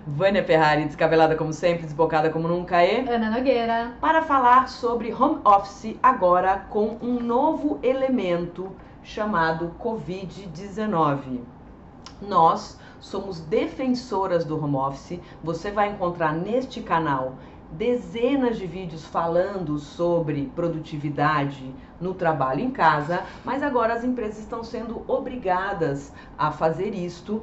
Vânia Ferrari, descabelada como sempre, desbocada como nunca e Ana Nogueira. Para falar sobre home office agora com um novo elemento chamado Covid-19. Nós somos defensoras do home office. Você vai encontrar neste canal dezenas de vídeos falando sobre produtividade no trabalho em casa, mas agora as empresas estão sendo obrigadas a fazer isto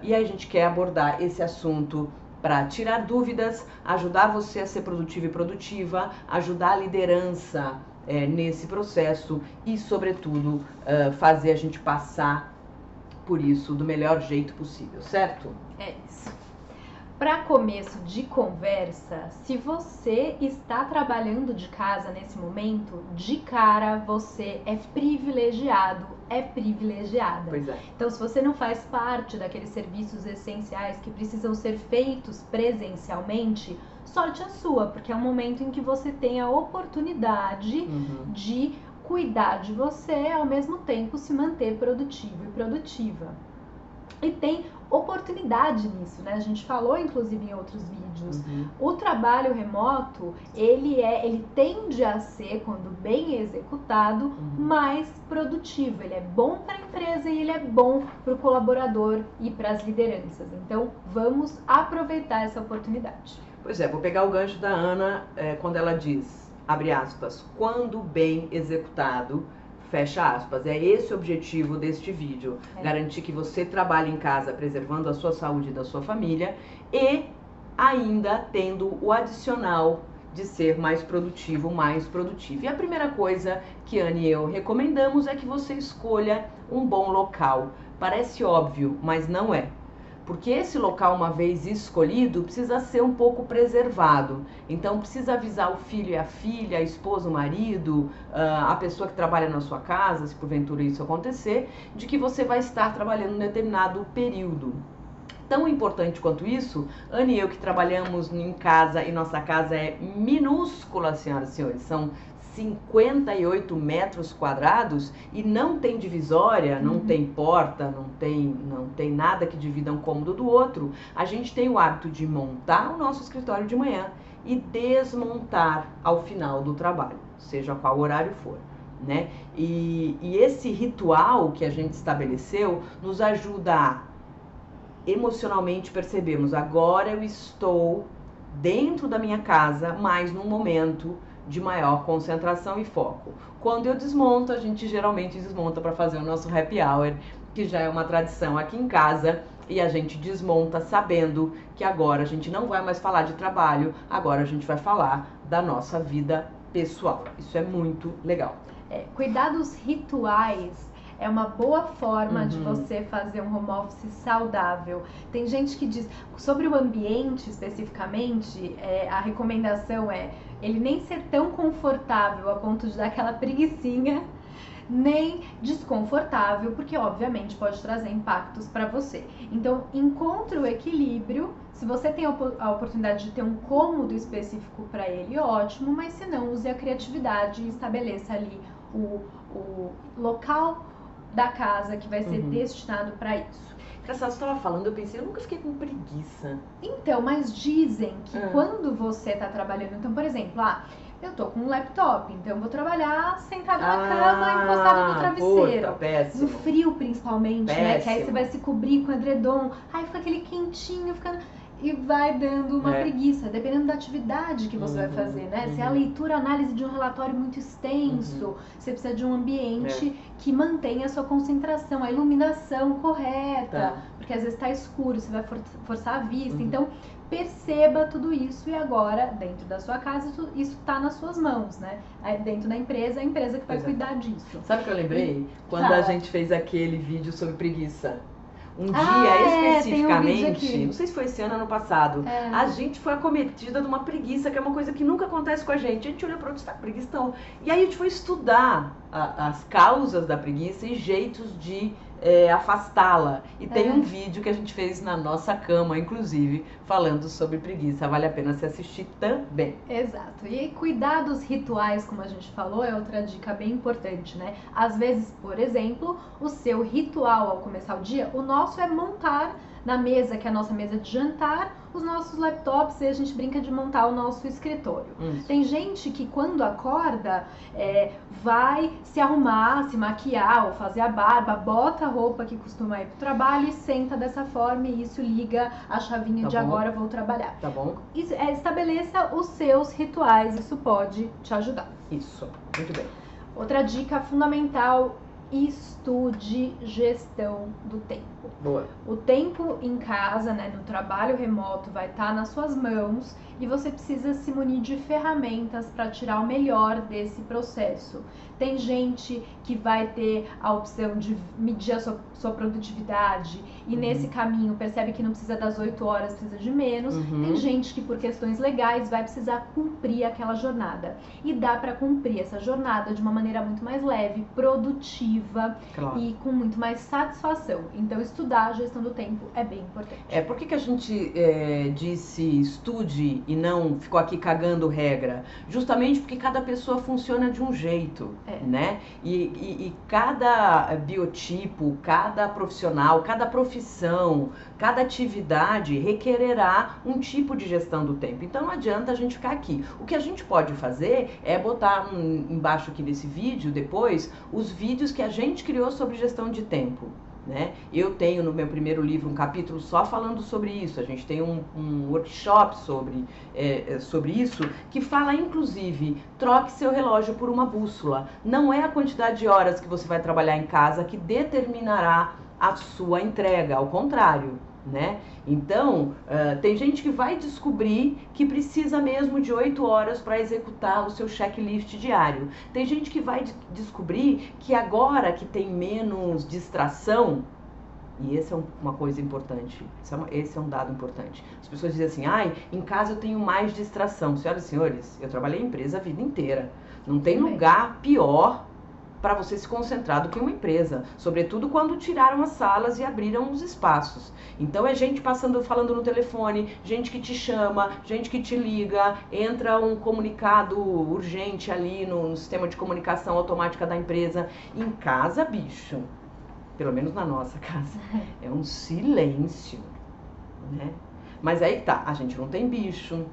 e a gente quer abordar esse assunto para tirar dúvidas, ajudar você a ser produtivo e produtiva, ajudar a liderança nesse processo e, sobretudo, fazer a gente passar por isso do melhor jeito possível, certo? É isso. Para começo de conversa, se você está trabalhando de casa nesse momento, de cara você é privilegiado, é privilegiada. Pois é. Então, se você não faz parte daqueles serviços essenciais que precisam ser feitos presencialmente, sorte a sua, porque é um momento em que você tem a oportunidade de cuidar de você, ao mesmo tempo se manter produtivo e produtiva. E tem oportunidade nisso, né? A gente falou, inclusive, em outros vídeos. O trabalho remoto, ele tende a ser, quando bem executado, mais produtivo. Ele é bom para a empresa e ele é bom para o colaborador e para as lideranças. Então, vamos aproveitar essa oportunidade. Pois é, vou pegar o gancho da Ana quando ela diz, abre aspas, quando bem executado, fecha aspas. É esse o objetivo deste vídeo. Garantir que você trabalhe em casa preservando a sua saúde e da sua família e ainda tendo o adicional de ser mais produtivo, mais produtivo. E a primeira coisa que Ana e eu recomendamos é que você escolha um bom local. Parece óbvio, mas não é. Porque esse local, uma vez escolhido, precisa ser um pouco preservado. Então, precisa avisar o filho e a filha, a esposa, o marido, a pessoa que trabalha na sua casa, se porventura isso acontecer, de que você vai estar trabalhando em determinado período. Tão importante quanto isso, Ana e eu que trabalhamos em casa, e nossa casa é minúscula, senhoras e senhores, são 58 metros quadrados e não tem divisória, não tem porta, não tem nada que divida um cômodo do outro. A gente tem o hábito de montar o nosso escritório de manhã e desmontar ao final do trabalho, seja qual horário for, né? E esse ritual que a gente estabeleceu nos ajuda a emocionalmente percebermos, agora eu estou dentro da minha casa, mas num momento de maior concentração e foco. Quando eu desmonto, a gente geralmente desmonta para fazer o nosso happy hour, que já é uma tradição aqui em casa, e a gente desmonta sabendo que agora a gente não vai mais falar de trabalho, agora a gente vai falar da nossa vida pessoal. Isso é muito legal. Cuidar dos rituais é uma boa forma de você fazer um home office saudável. Tem gente que diz, sobre o ambiente especificamente, a recomendação é ele nem ser tão confortável a ponto de dar aquela preguicinha, nem desconfortável, porque obviamente pode trazer impactos para você. Então, encontre o equilíbrio. Se você tem a oportunidade de ter um cômodo específico para ele, ótimo, mas se não, use a criatividade e estabeleça ali o local da casa que vai ser destinado para isso. Engraçado, você estava falando, eu pensei, eu nunca fiquei com preguiça. Então, mas dizem que quando você está trabalhando, então, por exemplo, eu tô com um laptop, então eu vou trabalhar sentado na cama, encostado no travesseiro. Puta, péssimo. No frio, principalmente, né? Que aí você vai se cobrir com edredom, aí fica aquele quentinho, e vai dando uma preguiça, dependendo da atividade que você vai fazer, né? Se é a leitura, análise de um relatório muito extenso, você precisa de um ambiente que mantenha a sua concentração, a iluminação correta, porque às vezes está escuro, você vai forçar a vista. Então, perceba tudo isso e agora, dentro da sua casa, isso está nas suas mãos, né? Dentro da empresa, é a empresa que vai cuidar disso. Sabe o que eu lembrei? Quando a gente fez aquele vídeo sobre preguiça. Um dia, especificamente, não sei se foi esse ano ou ano passado, a gente foi acometida de uma preguiça, que é uma coisa que nunca acontece com a gente. A gente olhou para outro, está preguiça, então. E aí a gente foi estudar as causas da preguiça e jeitos de afastá-la. E tem um vídeo que a gente fez na nossa cama, inclusive, falando sobre preguiça. Vale a pena se assistir também. Exato. E aí, cuidar dos rituais, como a gente falou, é outra dica bem importante, né? Às vezes, por exemplo, o seu ritual ao começar o dia, o nosso é montar na mesa, que é a nossa mesa de jantar, os nossos laptops, e a gente brinca de montar o nosso escritório. Tem gente que quando acorda vai se arrumar, se maquiar ou fazer a barba, bota a roupa que costuma ir pro trabalho e senta dessa forma, e isso liga a chavinha de agora vou trabalhar. Tá bom. Estabeleça os seus rituais, isso pode te ajudar. Isso, muito bem. Outra dica fundamental: estude gestão do tempo. Boa. O tempo em casa, né, no trabalho remoto, vai estar nas suas mãos e você precisa se munir de ferramentas para tirar o melhor desse processo. Tem gente que vai ter a opção de medir a sua produtividade e nesse caminho percebe que não precisa das 8 horas, precisa de menos. Tem gente que por questões legais vai precisar cumprir aquela jornada. E dá para cumprir essa jornada de uma maneira muito mais leve, produtiva e com muito mais satisfação. Então estudar a gestão do tempo é bem importante. Por que a gente disse estude e não ficou aqui cagando regra? Justamente porque cada pessoa funciona de um jeito. Né? E cada biotipo, cada profissional, cada profissão, cada atividade requererá um tipo de gestão do tempo. Então não adianta a gente ficar aqui. O que a gente pode fazer é botar embaixo aqui desse vídeo, depois, os vídeos que a gente criou sobre gestão de tempo. Né? Eu tenho no meu primeiro livro um capítulo só falando sobre isso. A gente tem um workshop sobre isso, que fala inclusive, troque seu relógio por uma bússola. Não é a quantidade de horas que você vai trabalhar em casa que determinará a sua entrega, ao contrário. Né? Então, tem gente que vai descobrir que precisa mesmo de 8 horas para executar o seu checklist diário. Tem gente que vai descobrir que agora que tem menos distração, e essa é uma coisa importante, esse é um dado importante. As pessoas dizem assim, em casa eu tenho mais distração. Senhoras e senhores, eu trabalhei em empresa a vida inteira. Não tem lugar pior para você se concentrar do que uma empresa, sobretudo quando tiraram as salas e abriram os espaços. Então é gente falando no telefone, gente que te chama, gente que te liga, entra um comunicado urgente ali no sistema de comunicação automática da empresa. Em casa, bicho, pelo menos na nossa casa, é um silêncio, né? Mas aí tá, a gente não tem bicho,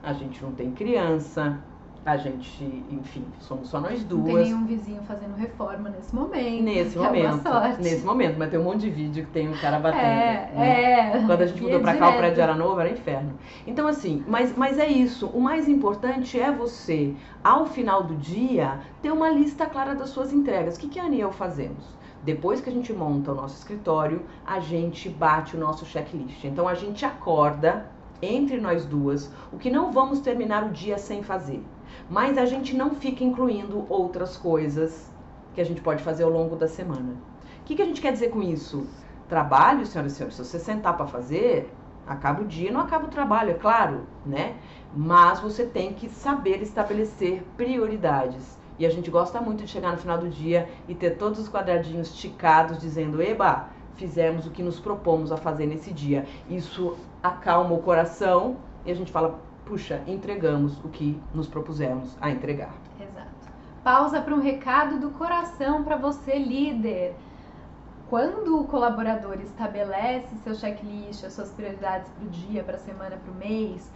a gente não tem criança, a gente, enfim, somos só nós duas. Não tem nenhum vizinho fazendo reforma nesse momento. Nesse momento, mas tem um monte de vídeo que tem um cara batendo. Né? Quando a gente mudou pra cá, o prédio era novo, era inferno. Então assim, mas é isso. O mais importante é você, ao final do dia, ter uma lista clara das suas entregas. O que a Ana e eu fazemos? Depois que a gente monta o nosso escritório, a gente bate o nosso checklist. Então a gente acorda, entre nós duas, o que não vamos terminar o dia sem fazer. Mas a gente não fica incluindo outras coisas que a gente pode fazer ao longo da semana. O que a gente quer dizer com isso? Trabalho, senhoras e senhores, se você sentar para fazer, acaba o dia, não acaba o trabalho, é claro, né? Mas você tem que saber estabelecer prioridades. E a gente gosta muito de chegar no final do dia e ter todos os quadradinhos ticados, dizendo, eba, fizemos o que nos propomos a fazer nesse dia. Isso acalma o coração e a gente fala, puxa, entregamos o que nos propusemos a entregar. Exato. Pausa para um recado do coração para você, líder. Quando o colaborador estabelece seu checklist, as suas prioridades para o dia, para a semana, para o mês,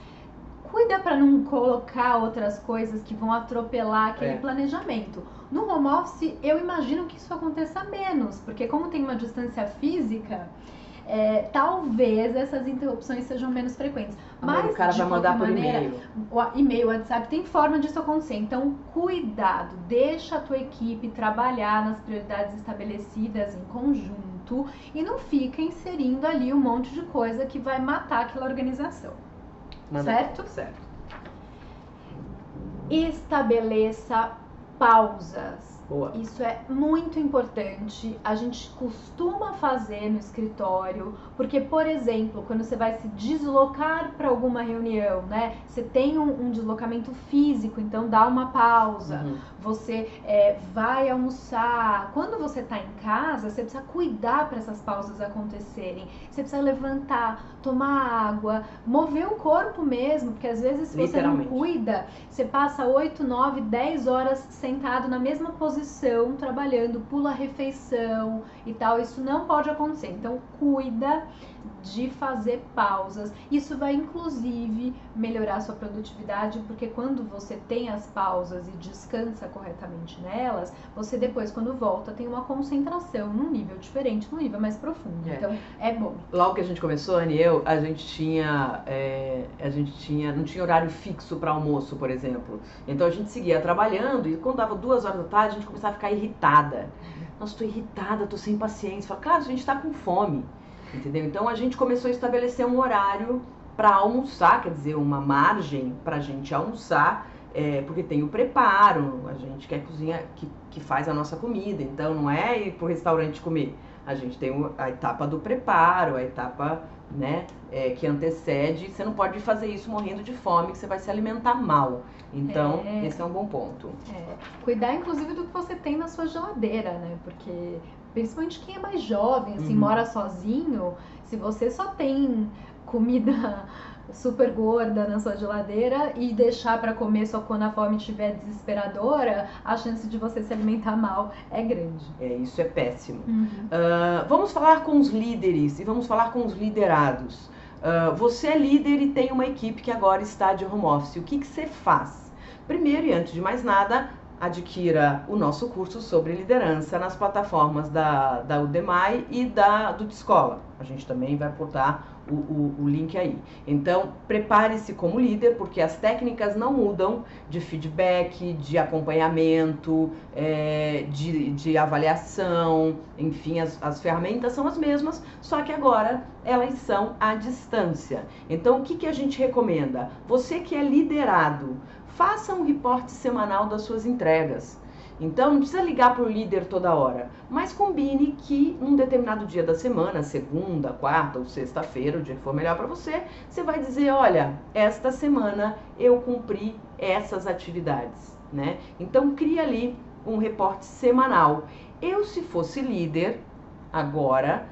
cuida para não colocar outras coisas que vão atropelar aquele planejamento. No home office, eu imagino que isso aconteça menos, porque como tem uma distância física, talvez essas interrupções sejam menos frequentes. Mas o cara vai mandar por e-mail. E-mail, WhatsApp, tem forma disso acontecer. Então, cuidado, deixa a tua equipe trabalhar nas prioridades estabelecidas em conjunto e não fica inserindo ali um monte de coisa que vai matar aquela organização. Certo? Certo. Estabeleça pausas. Boa. Isso é muito importante. A gente costuma fazer no escritório, porque, por exemplo, quando você vai se deslocar para alguma reunião, né? Você tem um deslocamento físico, então dá uma pausa. Você vai almoçar. Quando você está em casa, você precisa cuidar para essas pausas acontecerem. Você precisa levantar, tomar água, mover o corpo mesmo, porque às vezes se você não cuida, você passa 8, 9, 10 horas sentado na mesma posição disposição, trabalhando, pula a refeição e tal. Isso não pode acontecer. Então, cuida de fazer pausas. Isso vai, inclusive, melhorar a sua produtividade, porque quando você tem as pausas e descansa corretamente nelas, você depois, quando volta, tem uma concentração num nível diferente, num nível mais profundo. Então, é bom. Logo que a gente começou, Anne e eu, a gente não tinha horário fixo para almoço, por exemplo. Então, a gente seguia trabalhando e quando dava 2 horas da tarde, a gente começava a ficar irritada. Nossa, tô irritada, tô sem paciência. Fala, claro, a gente tá com fome. Entendeu? Então a gente começou a estabelecer um horário para almoçar, quer dizer, uma margem para a gente almoçar, porque tem o preparo, a gente quer cozinha que faz a nossa comida, então não é ir pro restaurante comer. A gente tem a etapa do preparo, a etapa, né, que antecede. Você não pode fazer isso morrendo de fome, que você vai se alimentar mal. Então, esse é um bom ponto. Cuidar, inclusive, do que você tem na sua geladeira, né? Porque principalmente quem é mais jovem, assim, mora sozinho, se você só tem comida super gorda na sua geladeira e deixar para comer só quando a fome estiver desesperadora, a chance de você se alimentar mal é grande. Isso é péssimo. Vamos falar com os líderes e vamos falar com os liderados. Você é líder e tem uma equipe que agora está de home office. O que você faz? Primeiro e antes de mais nada, adquira o nosso curso sobre liderança nas plataformas da Udemy e do Descola. A gente também vai botar o link aí. Então, prepare-se como líder, porque as técnicas não mudam de feedback, de acompanhamento, de avaliação, enfim, as ferramentas são as mesmas, só que agora elas são à distância. Então, o que a gente recomenda? Você que é liderado, faça um reporte semanal das suas entregas. Então, não precisa ligar para o líder toda hora, mas combine que num determinado dia da semana, segunda, quarta ou sexta-feira, o dia que for melhor para você, você vai dizer, olha, esta semana eu cumpri essas atividades, né? Então, cria ali um reporte semanal. Eu, se fosse líder, agora,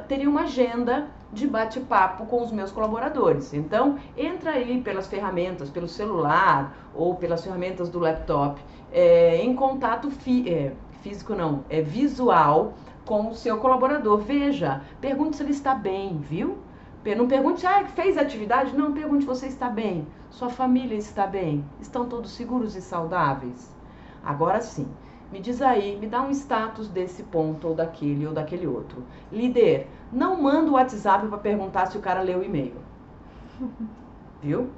teria uma agenda de bate-papo com os meus colaboradores. Então, entra aí pelas ferramentas, pelo celular ou pelas ferramentas do laptop, em contato físico não, visual com o seu colaborador. Veja, pergunte se ele está bem, viu? Não pergunte, fez atividade? Não, pergunte se você está bem. Sua família está bem? Estão todos seguros e saudáveis? Agora sim. Me diz aí, me dá um status desse ponto ou daquele outro. Líder, não manda o WhatsApp para perguntar se o cara leu o e-mail. Viu?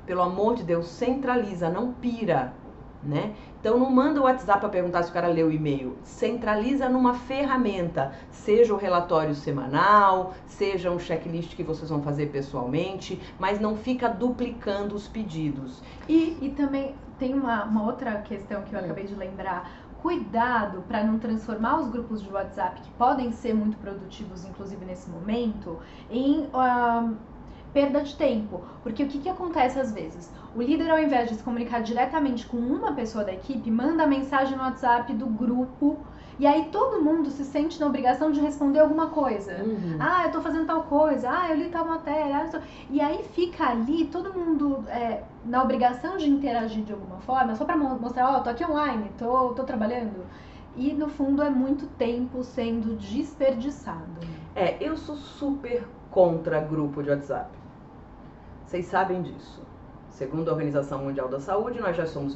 Pelo amor de Deus, centraliza, não pira, né? Então não manda o WhatsApp para perguntar se o cara leu o e-mail. Centraliza numa ferramenta, seja o relatório semanal, seja um checklist que vocês vão fazer pessoalmente, mas não fica duplicando os pedidos. E também tem uma outra questão que eu acabei de lembrar. Cuidado para não transformar os grupos de WhatsApp, que podem ser muito produtivos, inclusive nesse momento, em perda de tempo. Porque o que acontece às vezes? O líder, ao invés de se comunicar diretamente com uma pessoa da equipe, manda mensagem no WhatsApp do grupo. E aí todo mundo se sente na obrigação de responder alguma coisa. Eu tô fazendo tal coisa. Eu li tal matéria. E aí fica ali todo mundo na obrigação de interagir de alguma forma, só pra mostrar, tô aqui online, tô trabalhando. E no fundo é muito tempo sendo desperdiçado. Eu sou super contra grupo de WhatsApp. Vocês sabem disso. Segundo a Organização Mundial da Saúde, nós já somos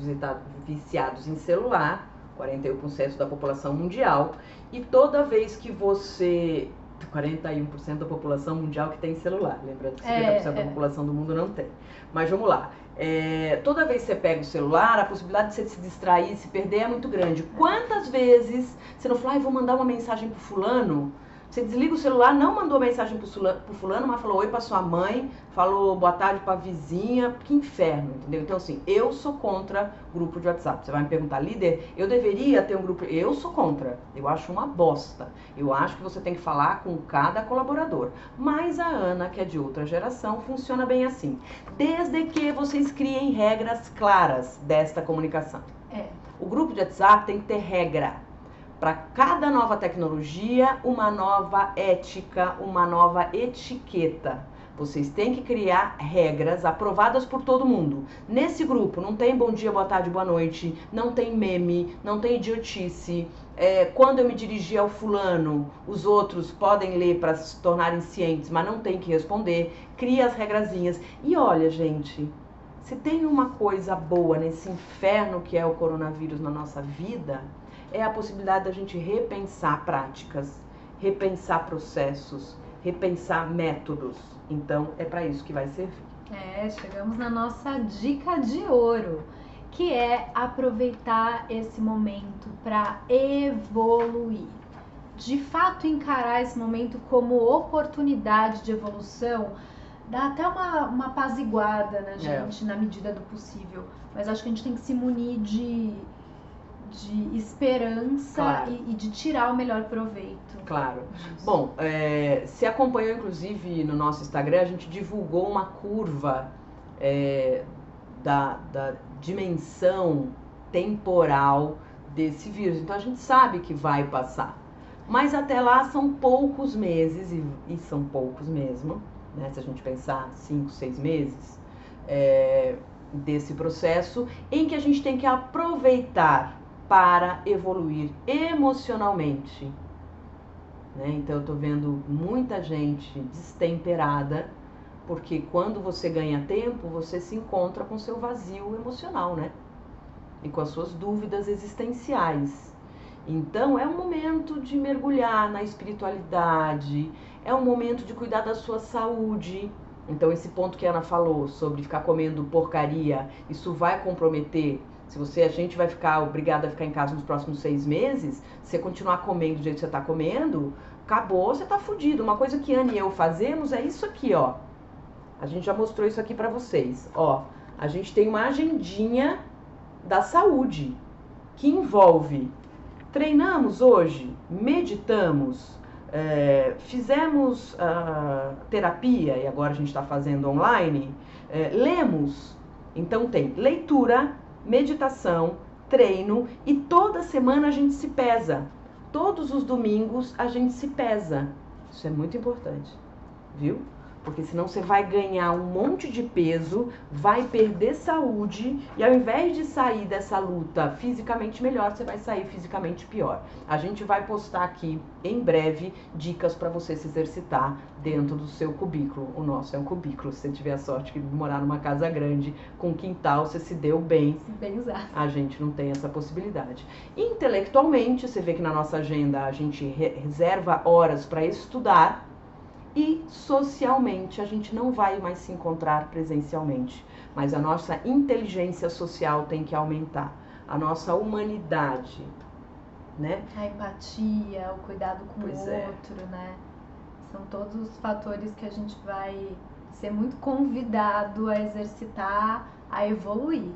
viciados em celular, 41% da população mundial, e toda vez que 41% da população mundial que tem celular, lembrando que 50% da população do mundo não tem. Mas vamos lá. Toda vez que você pega o celular, a possibilidade de você se distrair, se perder é muito grande. Quantas vezes você não falou, vou mandar uma mensagem pro fulano? Você desliga o celular, não mandou mensagem pro fulano, mas falou oi pra sua mãe, falou boa tarde pra vizinha, que inferno, entendeu? Então assim, eu sou contra grupo de WhatsApp. Você vai me perguntar, líder, eu deveria ter um grupo? Eu sou contra, eu acho uma bosta. Eu acho que você tem que falar com cada colaborador. Mas a Ana, que é de outra geração, funciona bem assim. Desde que vocês criem regras claras desta comunicação. O grupo de WhatsApp tem que ter regra. Para cada nova tecnologia, uma nova ética, uma nova etiqueta. Vocês têm que criar regras aprovadas por todo mundo. Nesse grupo não tem bom dia, boa tarde, boa noite, não tem meme, não tem idiotice. Quando eu me dirigir ao fulano, os outros podem ler para se tornarem cientes, mas não tem que responder. Cria as regrazinhas. E olha, gente, se tem uma coisa boa nesse inferno que é o coronavírus na nossa vida, é a possibilidade da gente repensar práticas, repensar processos, repensar métodos. Então, é para isso que vai servir. Chegamos na nossa dica de ouro, que é aproveitar esse momento para evoluir. De fato, encarar esse momento como oportunidade de evolução, dá até uma apaziguada na gente, na medida do possível. Mas acho que a gente tem que se munir de esperança, claro, e de tirar o melhor proveito. Claro. Disso. Bom, se acompanhou inclusive no nosso Instagram, a gente divulgou uma curva da dimensão temporal desse vírus. Então a gente sabe que vai passar. Mas até lá são poucos meses, e são poucos mesmo, né? Se a gente pensar 5, 6 meses desse processo, em que a gente tem que aproveitar para evoluir emocionalmente, né? Então eu tô vendo muita gente destemperada, porque quando você ganha tempo, você se encontra com seu vazio emocional, né? E com as suas dúvidas existenciais. Então é um momento de mergulhar na espiritualidade, é um momento de cuidar da sua saúde. Então esse ponto que a Ana falou sobre ficar comendo porcaria, isso vai comprometer. Se a gente vai ficar obrigada a ficar em casa nos próximos 6 meses, se você continuar comendo do jeito que você está comendo, acabou, você está fudido. Uma coisa que Ana e eu fazemos é isso aqui, ó. A gente já mostrou isso aqui para vocês, ó. A gente tem uma agendinha da saúde, que envolve: treinamos hoje, meditamos, fizemos terapia, e agora a gente está fazendo online, lemos. Então tem leitura, meditação, treino, e toda semana a gente se pesa. Todos os domingos a gente se pesa. Isso é muito importante, viu? Porque senão você vai ganhar um monte de peso, vai perder saúde, e ao invés de sair dessa luta fisicamente melhor, você vai sair fisicamente pior. A gente vai postar aqui em breve dicas para você se exercitar dentro do seu cubículo. O nosso é um cubículo. Se você tiver a sorte de morar numa casa grande com quintal, você se deu bem. Bem usado. A gente não tem essa possibilidade. Intelectualmente, você vê que na nossa agenda a gente reserva horas para estudar. E socialmente, a gente não vai mais se encontrar presencialmente, mas a nossa inteligência social tem que aumentar, a nossa humanidade, né? A empatia, o cuidado com o outro, né? São todos os fatores que a gente vai ser muito convidado a exercitar, a evoluir.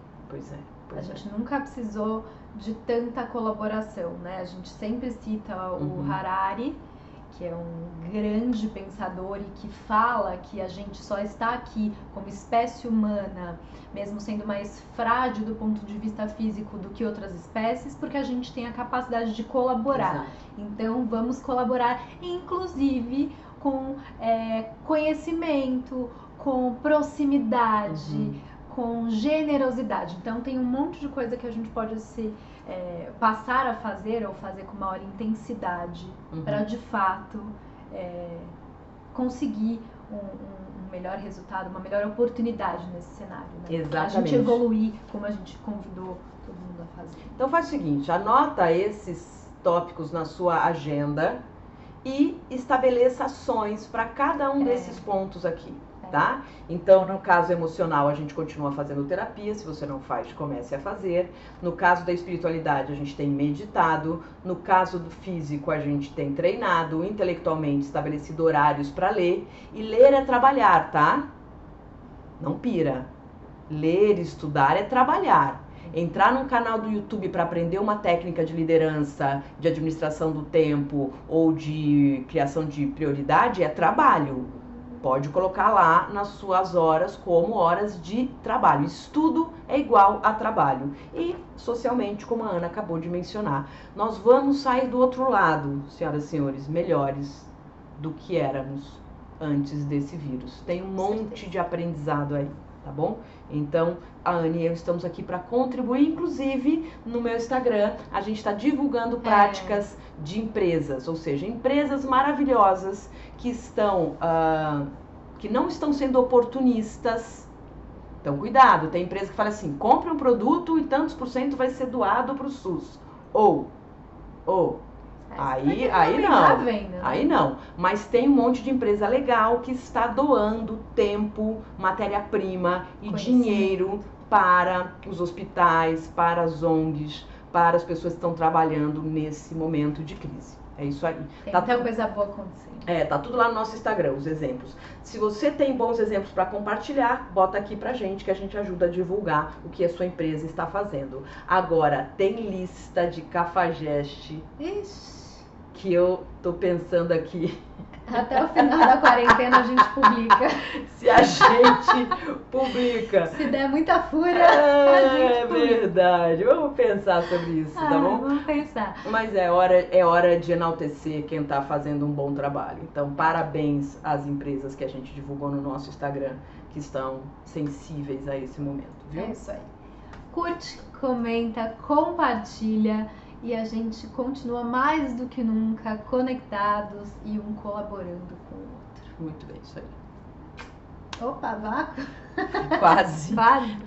A gente nunca precisou de tanta colaboração, né? A gente sempre cita o Harari, que é um grande pensador e que fala que a gente só está aqui como espécie humana, mesmo sendo mais frágil do ponto de vista físico do que outras espécies, porque a gente tem a capacidade de colaborar. Exato. Então vamos colaborar, inclusive com conhecimento, com proximidade, com generosidade. Então tem um monte de coisa que a gente pode passar a fazer ou fazer com maior intensidade para de fato conseguir um melhor resultado, uma melhor oportunidade nesse cenário, né? Exatamente. A gente evoluir como a gente convidou todo mundo a fazer. Então faz o seguinte, anota esses tópicos na sua agenda e estabeleça ações para cada um desses pontos aqui. Tá? Então, no caso emocional, a gente continua fazendo terapia. Se você não faz, comece a fazer. No caso da espiritualidade, a gente tem meditado. No caso do físico, a gente tem treinado. Intelectualmente, estabelecido horários para ler. E ler é trabalhar, tá? Não pira. Ler, estudar é trabalhar. Entrar num canal do YouTube para aprender uma técnica de liderança, de administração do tempo ou de criação de prioridade é trabalho. Pode colocar lá nas suas horas como horas de trabalho. Estudo é igual a trabalho. E socialmente, como a Ana acabou de mencionar, nós vamos sair do outro lado, senhoras e senhores, melhores do que éramos antes desse vírus. Tem um monte de aprendizado aí, tá bom? Então, a Anne e eu estamos aqui para contribuir, inclusive no meu Instagram, a gente está divulgando práticas de empresas, ou seja, empresas maravilhosas que estão, que não estão sendo oportunistas. Então, cuidado, tem empresa que fala assim, compre um produto e tantos por cento vai ser doado para o SUS. Aí não, venda, né? aí não. Mas tem um monte de empresa legal que está doando tempo, matéria-prima e dinheiro para os hospitais, para as ONGs, para as pessoas que estão trabalhando nesse momento de crise. É isso aí. Tem muita coisa boa acontecendo. Tá tudo lá no nosso Instagram, os exemplos. Se você tem bons exemplos para compartilhar, bota aqui pra gente que a gente ajuda a divulgar o que a sua empresa está fazendo. Agora, tem lista de cafajeste. Ixi. Que eu tô pensando aqui. Até o final da quarentena a gente publica. Se a gente publica. Se der muita fúria, a gente publica. Verdade. Vamos pensar sobre isso, tá bom? Vamos pensar. Mas é hora de enaltecer quem tá fazendo um bom trabalho. Então, parabéns às empresas que a gente divulgou no nosso Instagram, que estão sensíveis a esse momento, viu? É isso aí. Curte, comenta, compartilha. E a gente continua mais do que nunca conectados e um colaborando com o outro. Muito bem, isso aí. Opa, vácuo? Quase. Quase.